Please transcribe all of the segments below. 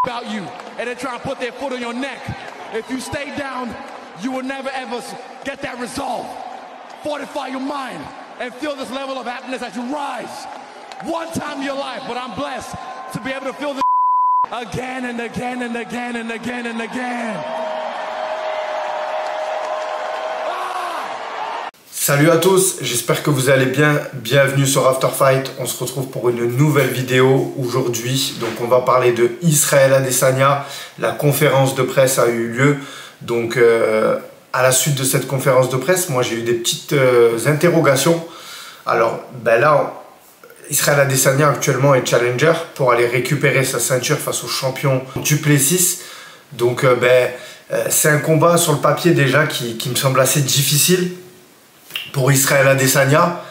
about you and then try and put their foot on your neck. If you stay down, you will never ever get that resolve. Fortify your mind and feel this level of happiness as you rise. One time in your life, but I'm blessed to be able to feel this again and again and again and again and again. Salut à tous, j'espère que vous allez bien. Bienvenue sur After Fight. On se retrouve pour une nouvelle vidéo aujourd'hui. Donc on va parler de Israël Adesanya. La conférence de presse a eu lieu. Donc à la suite de cette conférence de presse, moi j'ai eu des petites interrogations. Alors là, Israël Adesanya actuellement est challenger pour aller récupérer sa ceinture face au champion Du Plessis. Donc c'est un combat sur le papier déjà qui me semble assez difficile pour Israël Adesanya,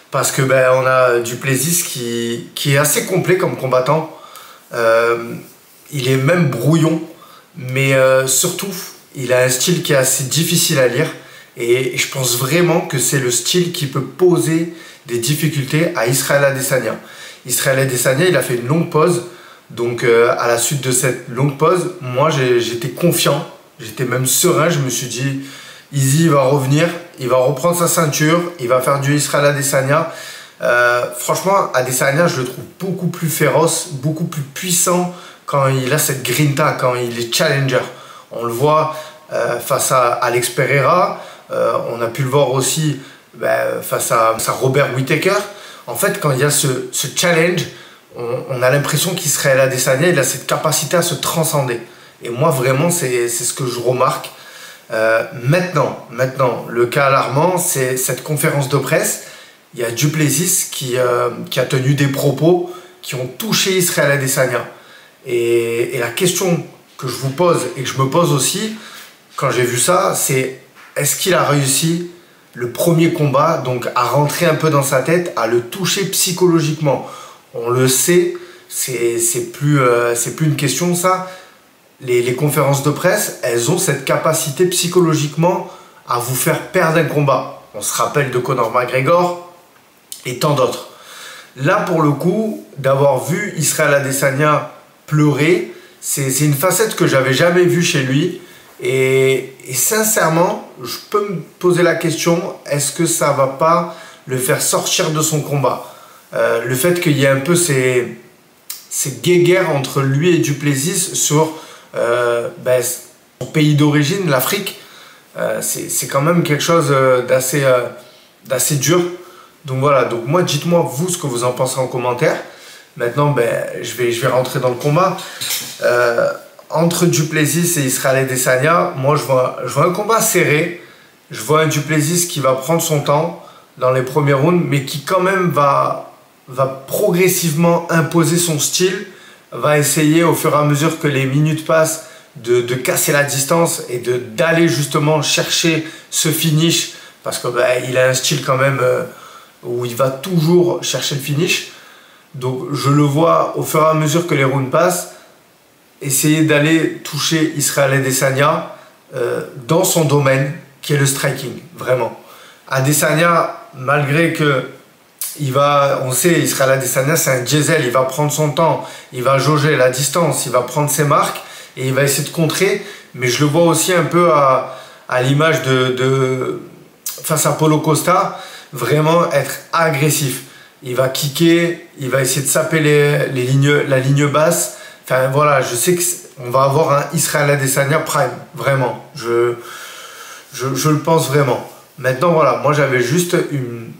parce que on a Du Plessis qui est assez complet comme combattant. Il est même brouillon, mais surtout il a un style qui est assez difficile à lire, et je pense vraiment que c'est le style qui peut poser des difficultés à Israël Adesanya. Israël Adesanya, il a fait une longue pause, donc à la suite de cette longue pause, moi j'étais confiant, j'étais même serein. Je me suis dit, Izzy va revenir, il va reprendre sa ceinture, il va faire du Israël Adesanya. Franchement, Adesanya, je le trouve beaucoup plus féroce, beaucoup plus puissant quand il a cette grinta, quand il est challenger. On le voit face à Alex Pereira, on a pu le voir aussi face à Robert Whittaker. En fait, quand il y a ce challenge, on a l'impression qu'Israël Adesanya, il a cette capacité à se transcender. Et moi, vraiment, c'est ce que je remarque. Maintenant, le cas alarmant, c'est cette conférence de presse. Il y a Du Plessis qui a tenu des propos qui ont touché Israël Adesanya. Et la question que je vous pose et que je me pose aussi quand j'ai vu ça, c'est: est-ce qu'il a réussi le premier combat, donc à rentrer un peu dans sa tête, à le toucher psychologiquement? On le sait, c'est plus une question ça. Les conférences de presse, elles ont cette capacité psychologiquement à vous faire perdre un combat. On se rappelle de Conor McGregor et tant d'autres. Là, pour le coup, d'avoir vu Israël Adesanya pleurer, c'est une facette que j'avais jamais vue chez lui. Et sincèrement, je peux me poser la question, est-ce que ça va pas le faire sortir de son combat? Le fait qu'il y ait un peu ces guéguerres entre lui et Du Plessis sur son pays d'origine, l'Afrique, c'est quand même quelque chose d'assez dur. Donc voilà, donc moi, dites-moi vous ce que vous en pensez en commentaire. Maintenant, je vais rentrer dans le combat. Entre Du Plessis et Israël Adesanya, moi je vois un combat serré. Je vois un Du Plessis qui va prendre son temps dans les premiers rounds, mais qui quand même va progressivement imposer son style, va essayer au fur et à mesure que les minutes passent de casser la distance et d'aller justement chercher ce finish, parce que il a un style quand même où il va toujours chercher le finish. Donc je le vois au fur et à mesure que les rounds passent essayer d'aller toucher Israël Adesanya dans son domaine qui est le striking, vraiment. Adesanya, malgré que on sait, Israël Adesanya c'est un diesel, il va prendre son temps, il va jauger la distance, il va prendre ses marques et il va essayer de contrer, mais je le vois aussi un peu à l'image face à Paulo Costa, vraiment être agressif. Il va kicker, il va essayer de saper la ligne basse. Enfin voilà, je sais qu'on va avoir un Israël Adesanya prime, vraiment. Je le pense vraiment. Maintenant voilà, moi j'avais juste une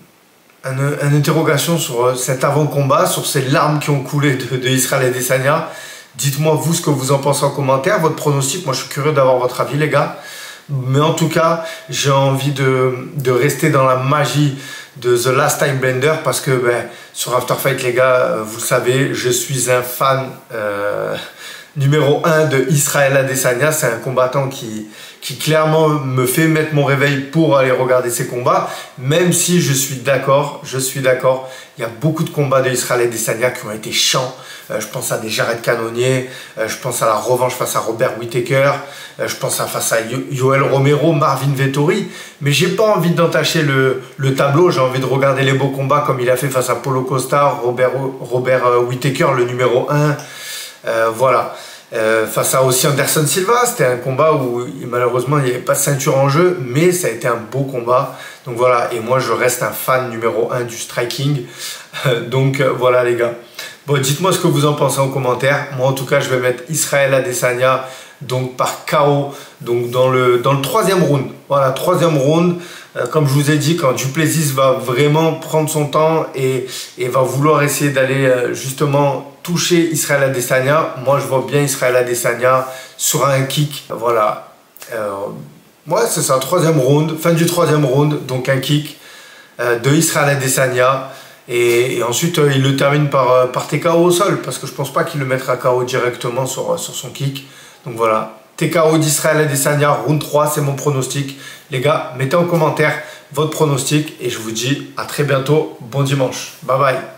interrogation sur cet avant-combat, sur ces larmes qui ont coulé de Israël Adesanya. Dites-moi vous ce que vous en pensez en commentaire, votre pronostic. Moi je suis curieux d'avoir votre avis les gars. Mais en tout cas, j'ai envie de rester dans la magie de The Last Time Blender, parce que sur After Fight les gars, vous le savez, je suis un fan numéro 1 de Israël Adesanya. C'est un combattant qui clairement me fait mettre mon réveil pour aller regarder ses combats, même si je suis d'accord, il y a beaucoup de combats de Israël Adesanya qui ont été chiants. Je pense à des Jared Cannonier, je pense à la revanche face à Robert Whittaker, je pense face à Yoel Romero, Marvin Vettori, mais j'ai pas envie d'entacher le tableau. J'ai envie de regarder les beaux combats comme il a fait face à Paulo Costa, Robert Whittaker, le numéro 1. Voilà. face à aussi Anderson Silva. C'était un combat où malheureusement il n'y avait pas de ceinture en jeu, mais ça a été un beau combat. Donc voilà, et moi je reste un fan numéro 1 du striking. Donc voilà les gars. Bon, dites-moi ce que vous en pensez en commentaire. Moi en tout cas je vais mettre Israel Adesanya donc par KO, donc dans le 3e round. Voilà, 3e round. Comme je vous ai dit, quand Duplessis va vraiment prendre son temps et va vouloir essayer d'aller justement toucher Israel Adesanya, moi je vois bien Israel Adesanya sur un kick. Voilà. Ouais, c'est ça, 3e round, fin du 3e round, donc un kick de Israel Adesanya. Et ensuite, il le termine par TKO au sol, parce que je pense pas qu'il le mettra KO directement sur son kick. Donc voilà, TKO d'Israel Adesanya, round 3, c'est mon pronostic. Les gars, mettez en commentaire votre pronostic et je vous dis à très bientôt. Bon dimanche. Bye bye.